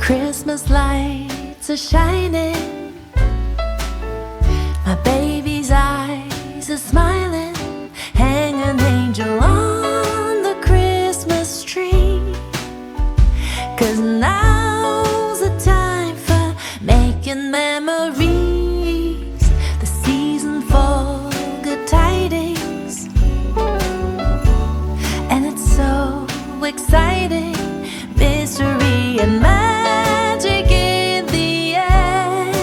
Christmas lights are shining, my baby's eyes are smiling. Hang an angel on the Christmas tree, 'cause now's the time for making memories, the season for good tidings. And it's so exciting, mystery and magic in the air.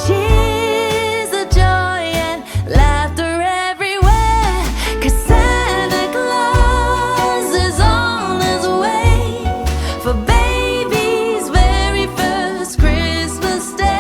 Cheers of joy and laughter everywhere, 'cause Santa Claus is on his way for baby's very first Christmas day.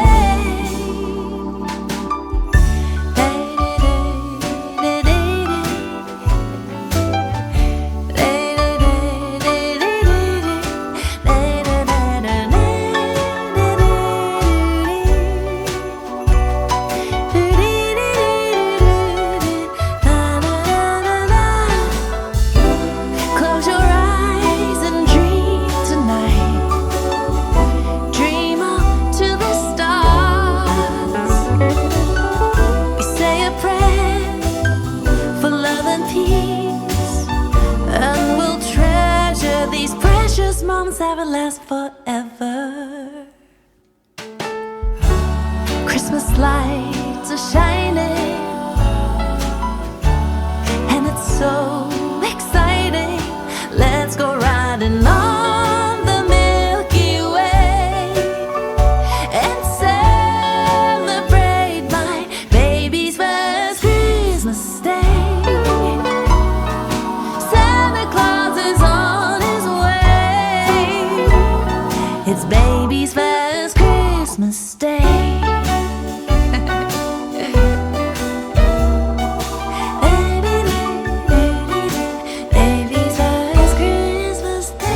Close your eyes and dream tonight. Dream up to the stars. We say a prayer for love and peace, and we'll treasure these precious moments that will last forever. Christmas lights are shining, and it's so exciting. Let's go riding on the Milky Way and celebrate my baby's first Christmas day. Santa Claus is on his way. It's baby's first Christmas day. Baby's first Christmas day.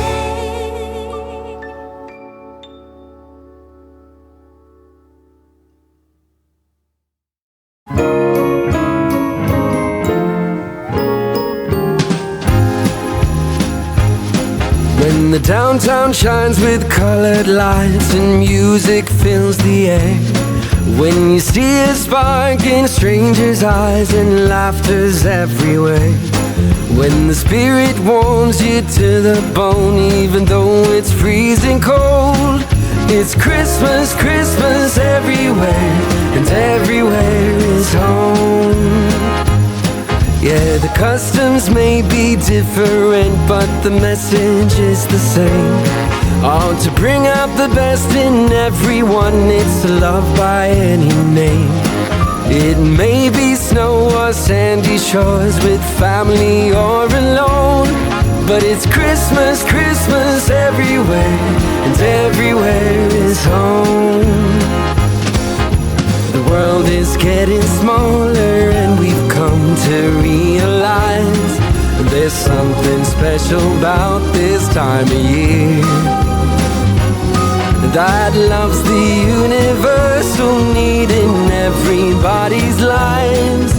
When the downtown shines with colored lights and music fills the air, when you see a spark in a stranger's eyes and laughter's everywhere, when the spirit warms you to the bone even though it's freezing cold. It's Christmas, Christmas everywhere, and everywhere is home. Yeah, the customs may be different, but the message is the same. Oh, to bring out the best in everyone, it's to love by any name. It may be snow or sandy shores, with family or alone, but it's Christmas, Christmas everywhere, and everywhere is home. The world is getting smaller, and we've come to realize there's something special about this time of year that loves the universal need in everybody's lives.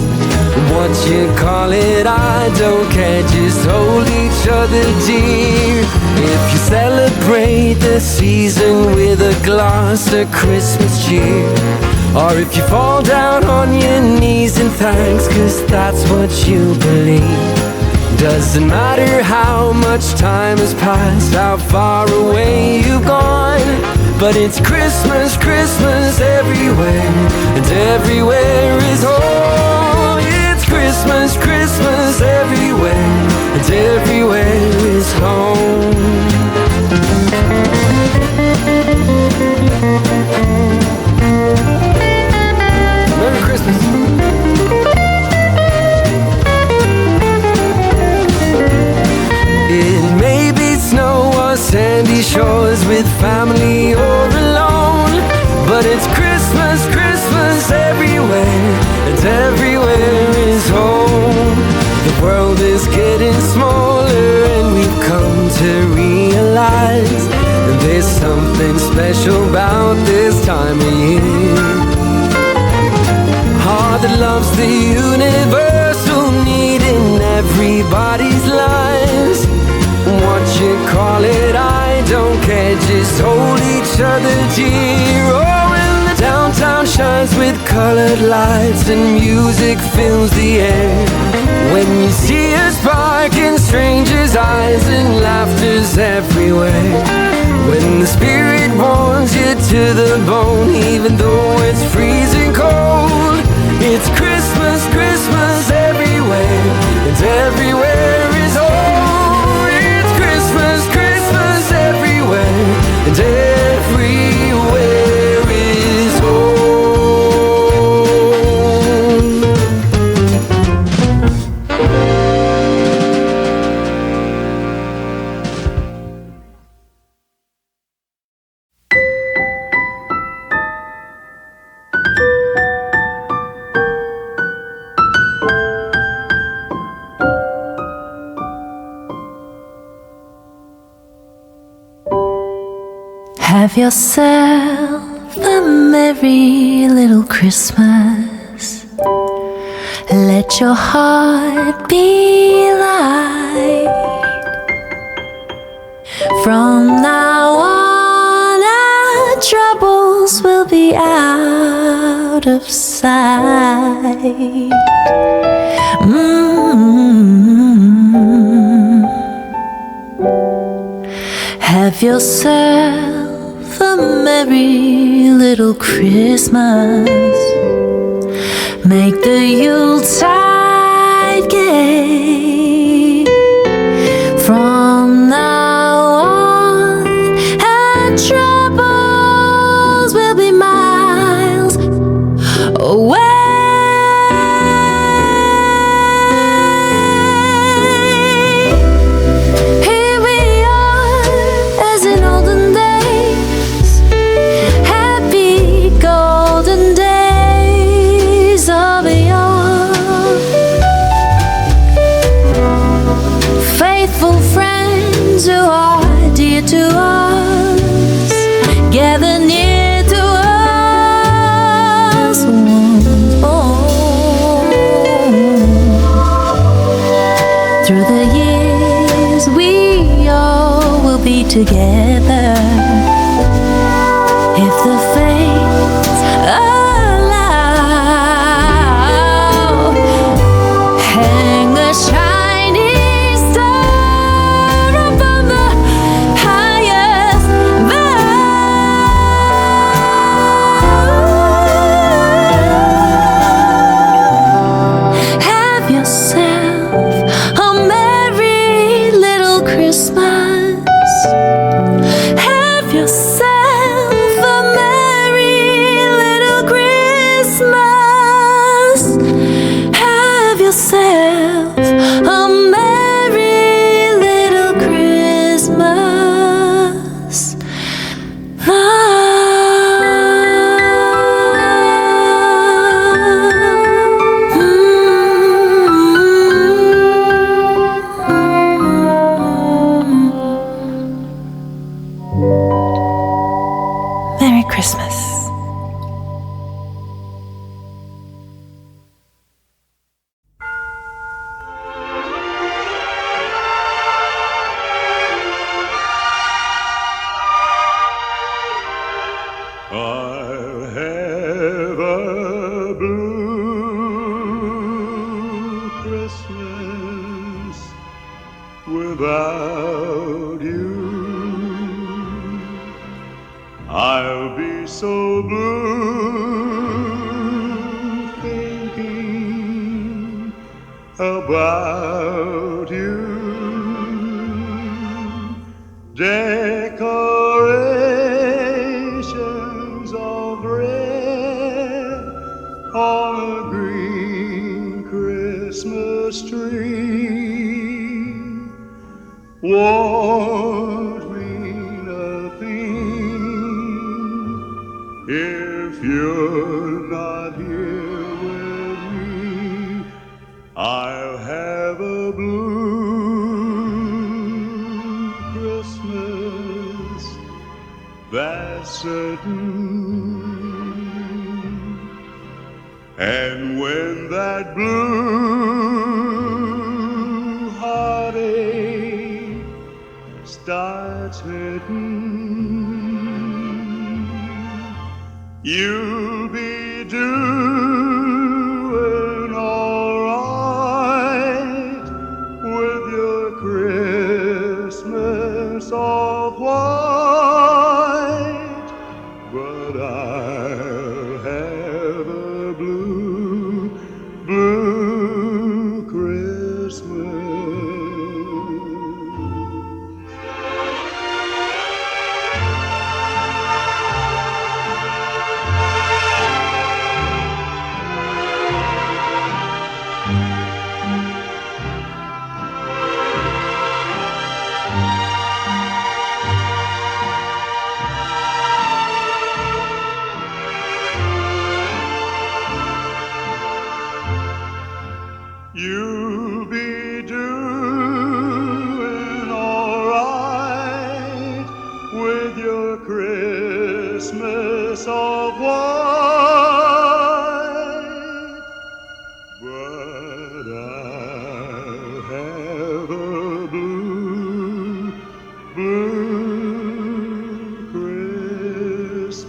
What you call it, I don't care, just hold each other dear. If you celebrate the season with a glass of Christmas cheer, or if you fall down on your knees in thanks, 'cause that's what you believe. Doesn't matter how much time has passed, how far away you've gone, but it's Christmas, Christmas everywhere, and everywhere is home. It's Christmas, Christmas everywhere, and everywhere is home. Merry Christmas. It may be snow or sandy shores, with family or alone, but it's Christmas, Christmas everywhere, and everywhere is home. The world is getting smaller, and we've come to realize there's something special about this time of year. Heart that loves the universal need in everybody's lives. What you call it, I don't care, edges hold each other dear. Oh, when the downtown shines with colored lights and music fills the air. When you see a spark in strangers' eyes and laughter's everywhere. When the spirit warms you to the bone, even though it's freezing cold. It's Christmas, Christmas everywhere, and everywhere is home. It's Christmas, Christmas everywhere, and everywhere is home. Have yourself a merry little Christmas. Let your heart be light. From now on, our troubles will be out of sight. Have yourself a merry little Christmas. Make the Yuletide gay. From now on, our troubles will be miles away. Who are dear to us, gather near to us once more. Through the years we all will be together, if the fates allow. Hang a shining star upon the highest bough. Have yourself a merry little Christmas. Have yourself a merry little Christmas. Have yourself a merry little Christmas. Merry Christmas. I'll have a blue Christmas without you. I'll be so blue thinking about you. Decorations of red on a green Christmas tree won't mean a thing if you're not here with me. I'll have a blue Christmas, that's certain. And when that blue heartache starts that's hidden. You'll be doing all right with your Christmas of white, but I'll have a blue, blue Christmas. You'll be doing all right with your Christmas of white, but I'll have a blue, blue Christmas.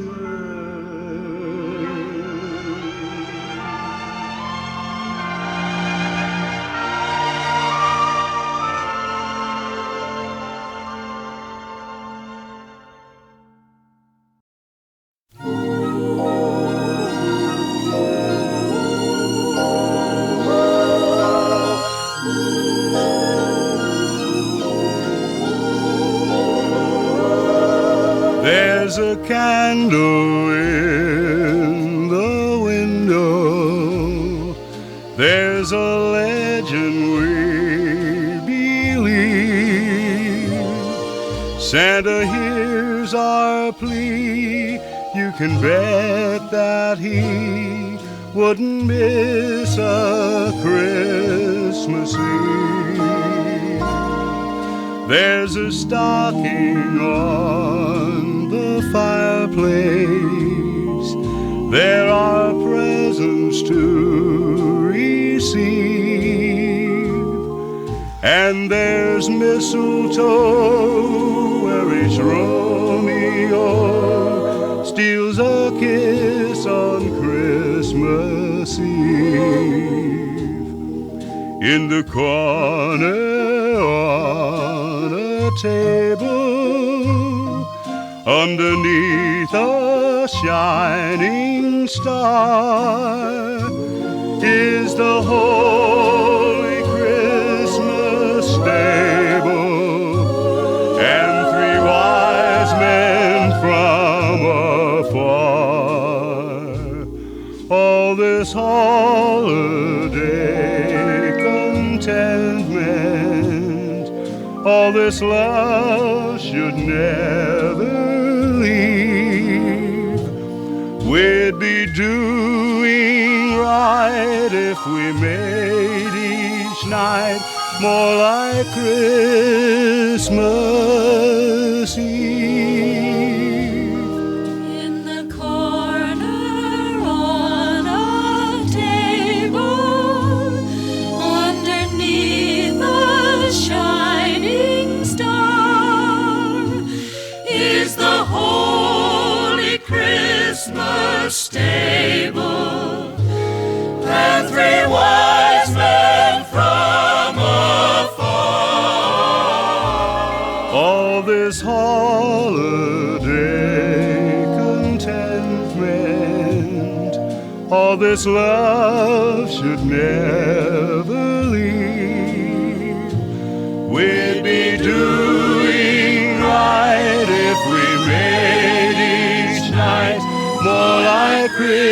There's a candle in the window. There's a legend we believe. Santa hears our plea. You can bet that he wouldn't miss a Christmas Eve. There's a stocking on the fireplace. There are presents to receive, and there's mistletoe where each Romeo steals a kiss on Christmas Eve. In the corner on a table, underneath a shining star, is the holy Christmas stable, and three wise men from afar. All this holiday contentment, all this love should never leave. We'd be doing right if we made each night more like Christmas Eve. In the corner on a table, underneath a shining star, is the holy Christmas stable, and three wise men from afar. All this holiday contentment, all this love should never leave. We'd be doing right if we made each night more like Christmas.